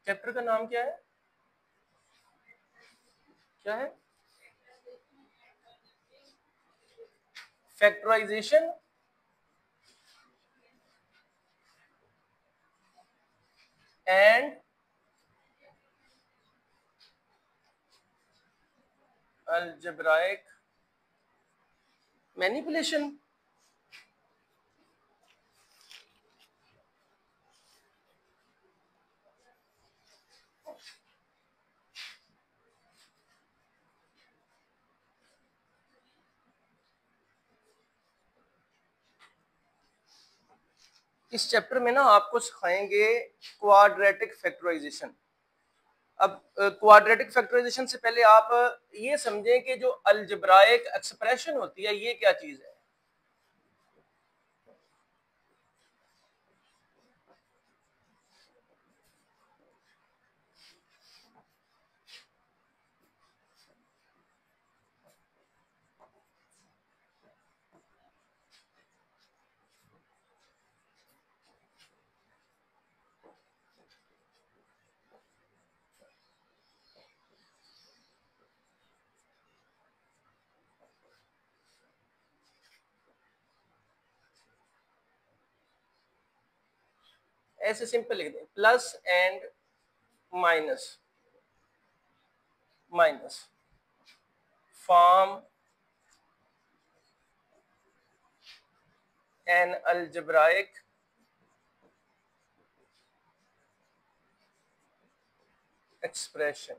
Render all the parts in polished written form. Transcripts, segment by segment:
Chapter का नाम क्या है? क्या है? Factorization and algebraic manipulation. इस चैप्टर में ना आपको सिखाएंगे क्वाड्रेटिक फैक्टराइजेशन। अब क्वाड्रेटिक फैक्टराइजेशन से पहले आप ये समझें कि जो अलजेब्राइक एक्सप्रेशन होती है ये क्या चीज है। ऐसे सिंपल लिख दें, plus and minus minus form an algebraic expression.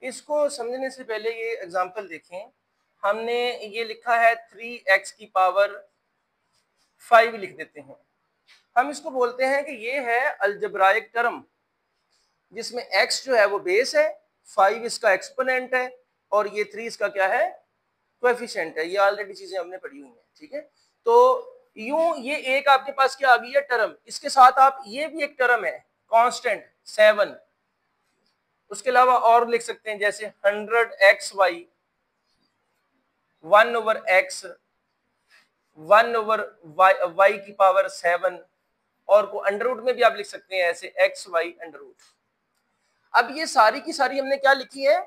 इसको समझने से पहले ये एग्जांपल देखें। हमने ये लिखा है 3x की पावर 5 लिख देते हैं। हम इसको बोलते हैं कि ये है अलजेब्राइक टर्म जिसमें x जो है वो बेस है, 5 इसका एक्सपोनेंट है और ये 3 इसका क्या है, कोएफिशिएंट है। ये ऑलरेडी चीजें हमने पढ़ी हुई हैं, ठीक है। तो यूं ये एक आपके पास क्या आ गई है टर्म, इसके साथ आप ये भी एक टर्म है कांस्टेंट 7, उसके अलावा और लिख सकते हैं जैसे 100xy 1/x 1/y की पावर 7 और को अंडर रूट में भी आप लिख सकते हैं ऐसे xy अंडर रूट। अब ये सारी की सारी हमने क्या लिखी है,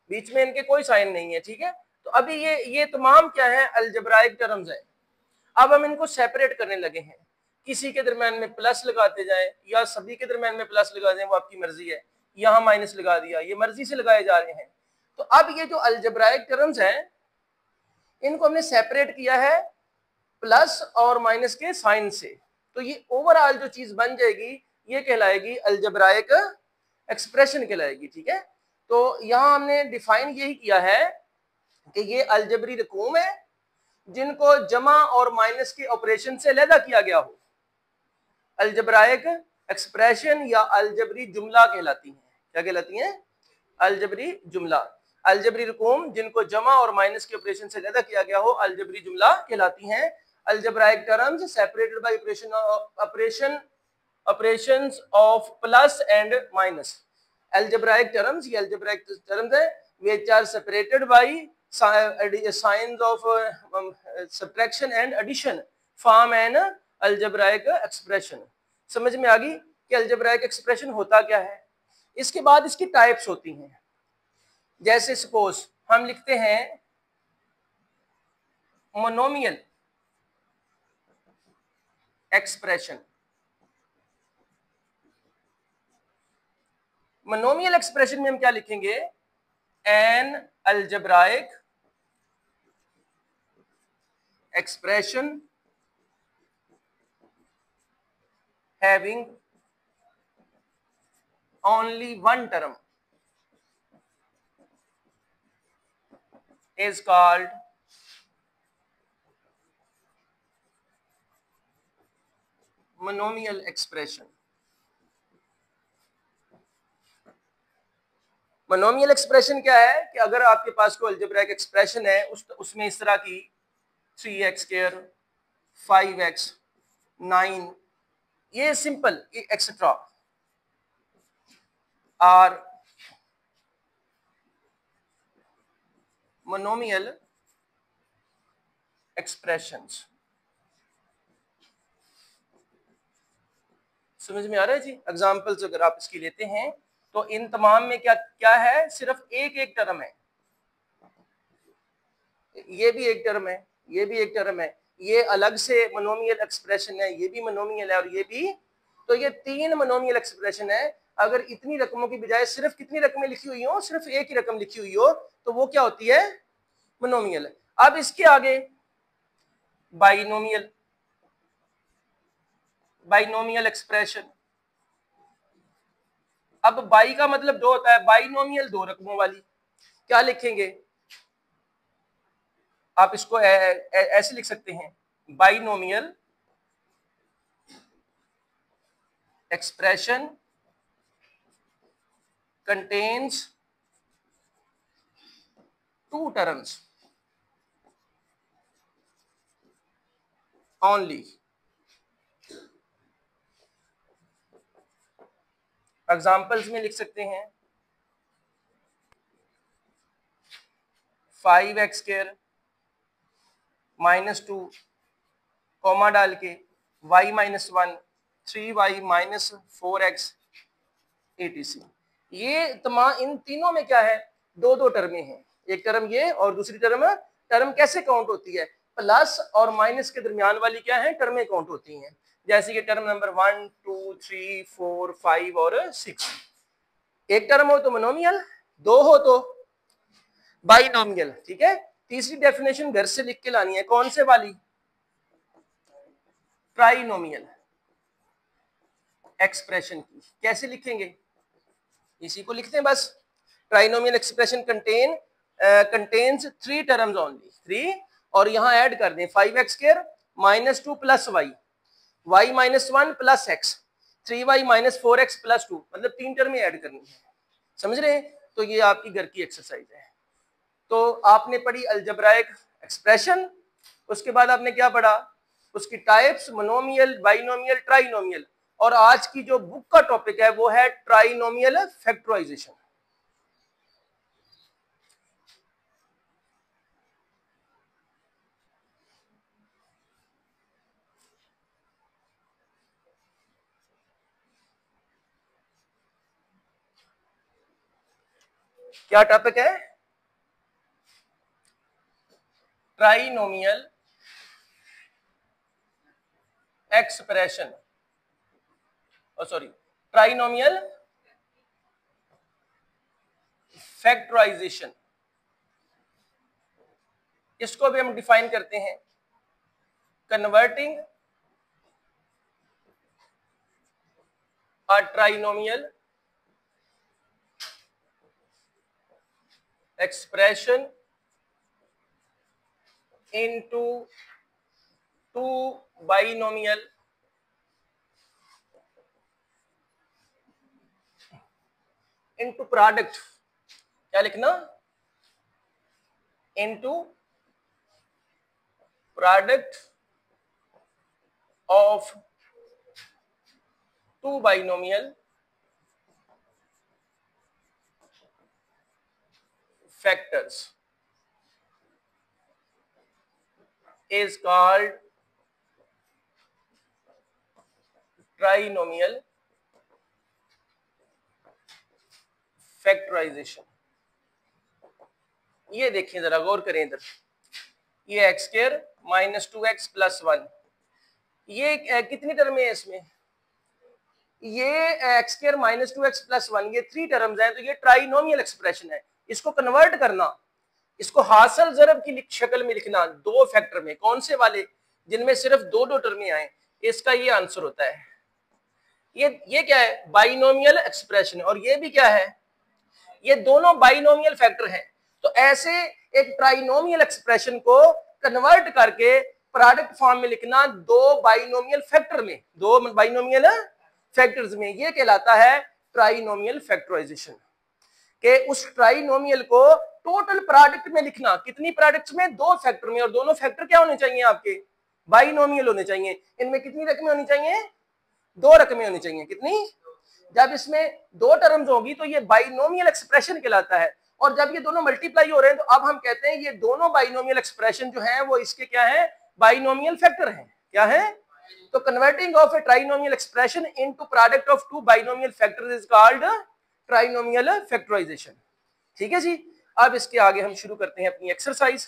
बीच में इनके कोई साइन नहीं है, ठीक है। तो अभी ये तमाम क्या है, अलजेब्राइक टर्म्स है। अब हम इनको सेपरेट करने लगे हैं, किसी के दरम्यान में प्लस लगाते जाएं या सभी के दरम्यान में प्लस लगा दें, वो आपकी मर्जी है। यहां माइनस लगा दिया, ये मर्जी से लगाए जा रहे हैं। तो अब ये जो अलजेब्राइक टर्म्स हैं इनको हमने सेपरेट किया है प्लस और माइनस के साइन से। तो ये ओवरऑल जो चीज बन जाएगी ये कहलाएगी अलजेब्राइक एक्सप्रेशन कहलाएगी, ठीक है। तो यहां हमने डिफाइन यही किया है कि ये अलजेब्री रकूम है जिनको जमा और माइनस के ऑपरेशन से अलहदा किया गया हो। अलजेब्राइक एक्सप्रेशन या अलजेब्री जुमला कहलाती हैं। क्या कहलाती हैं? अलजेब्री जुमला। अलजेब्री रकूम जिनको जमा और माइनस के ऑपरेशन से अलहदा किया गया हो अलजेब्री जुमला कहलाती हैं। Algebraic terms separated by operations of plus and minus. Algebraic terms ये अलजेब्राइक टर्म्स है which are separated by signs of subtraction and addition form an algebraic expression। समझ में आ गई कि algebraic expression होता क्या है। इसके बाद इसकी टाइप्स होती हैं। जैसे सपोज हम लिखते हैं मोनोमियल एक्सप्रेशन। मोनोमियल एक्सप्रेशन में हम क्या लिखेंगे, an algebraic expression having only one term is called monomial expression। Monomial expression क्या है कि अगर आपके पास कोई अलजेब्राइक एक्सप्रेशन है उसमें इस तरह की 3x², 5x, 9 ये simple etcetera are monomial expressions. समझ में आ रहा है जी। एग्जांपल्स अगर आप इसकी लेते हैं तो इन तमाम में क्या क्या है, सिर्फ एक एक टर्म है, ये भी एक टर्म है, ये भी एक टर्म है, ये अलग से मोनोमियल एक्सप्रेशन है, ये भी मोनोमियल है और ये भी, तो ये तीन मोनोमियल एक्सप्रेशन है। अगर इतनी रकमों की बजाय सिर्फ कितनी रकमें लिखी हुई हो, सिर्फ एक ही रकम लिखी हुई हो, तो वो क्या होती है, मोनोमियल। अब इसके आगे बाइनोमियल, बाइनोमियल एक्सप्रेशन। अब बाई का मतलब दो होता है, बाइनोमियल दो रकमों वाली, क्या लिखेंगे आप इसको ऐसे लिख सकते हैं, binomial expression contains two terms only. Examples में लिख सकते हैं 5x² -2 कॉमा डाल के y -1 3y -4x etc। ये तमाम इन तीनों में क्या है, दो दो टर्में हैं, एक टर्म ये और दूसरी टर्म, टर्म कैसे काउंट होती है, प्लस और माइनस के दरमियान वाली क्या है, टर्में काउंट होती हैं। जैसे कि टर्म नंबर 1 2 3 4 5 और 6। एक टर्म हो तो मोनोमियल, दो हो तो बाइनोमियल। ठीक है, तीसरी डेफिनेशन घर से लिख के लानी है, कौन से वाली, ट्राइनोमियल एक्सप्रेशन की। कैसे लिखेंगे, इसी को लिखते हैं बस, trinomial expression contains three terms only, three, और यहां ऐड कर दें 5x² -2 + y, y -1 + x, 3y -4x + 2, मतलब तीन टर्में ऐड करनी है, समझ रहे हैं। तो ये आपकी घर की एक्सरसाइज है। तो आपने पढ़ी अलजेब्राइक एक्सप्रेशन, उसके बाद आपने क्या पढ़ा, उसकी टाइप्स, मोनोमियल, बाइनोमियल, ट्राइनोमियल, और आज की जो बुक का टॉपिक है वो है ट्राइनोमियल फैक्टराइजेशन। क्या टॉपिक है, trinomial expression, sorry trinomial factorization. इसको भी हम डिफाइन करते हैं, converting a trinomial expression into two binomial into product, क्या लिखना, into product of two binomial factors is called trinomial factorization। ये देखिए जरा गौर करें इधर, ये x² -2x + 1, ये कितनी टर्म है इसमें, ये x² -2x + 1, ये थ्री टर्म्स हैं, तो ये ट्राइनोमियल एक्सप्रेशन है। इसको कन्वर्ट करना, इसको हासिल ज़रब की शक्ल में लिखना दो फैक्टर में, कौन से वाले, जिनमें सिर्फ दो दो टर्में आए, इसका ये आंसर होता है। ये क्या है, बाइनोमियल एक्सप्रेशन, और ये भी क्या है, ये दोनों बाइनोमियल फैक्टर हैं। तो ऐसे एक ट्राइनोमियल एक्सप्रेशन को कन्वर्ट करके प्रोडक्ट फॉर्म में लिखना दो बाइनोमियल फैक्टर में, दो बाइनोमियल फैक्टर्स में, ये कहलाता है ट्राइनोमियल फैक्टराइजेशन। के उस ट्राइनोमियल को टोटल प्रोडक्ट में लिखना, कितनी प्रोडक्ट्स में, दो फैक्टर में, और दोनों फैक्टर क्या होने चाहिए आपके, बाइनोमियल होने चाहिए। इनमें कितनी रकमें होनी चाहिए, दो रकमें होनी चाहिए, कितनी, जब इसमें दो टर्म्स होगी तो ये बाइनोमियल एक्सप्रेशन कहलाता है, और जब ये दोनों मल्टीप्लाई हो रहे हैं तो अब हम कहते हैं ये दोनों बाइनोमियल एक्सप्रेशन जो है वो इसके क्या है, बाइनोमियल फैक्टर हैं, क्या है, तो converting of a trinomial expression into product of two binomial factors is called trinomial factorization. ठीक है जी। अब इसके आगे हम शुरू करते हैं अपनी एक्सरसाइज।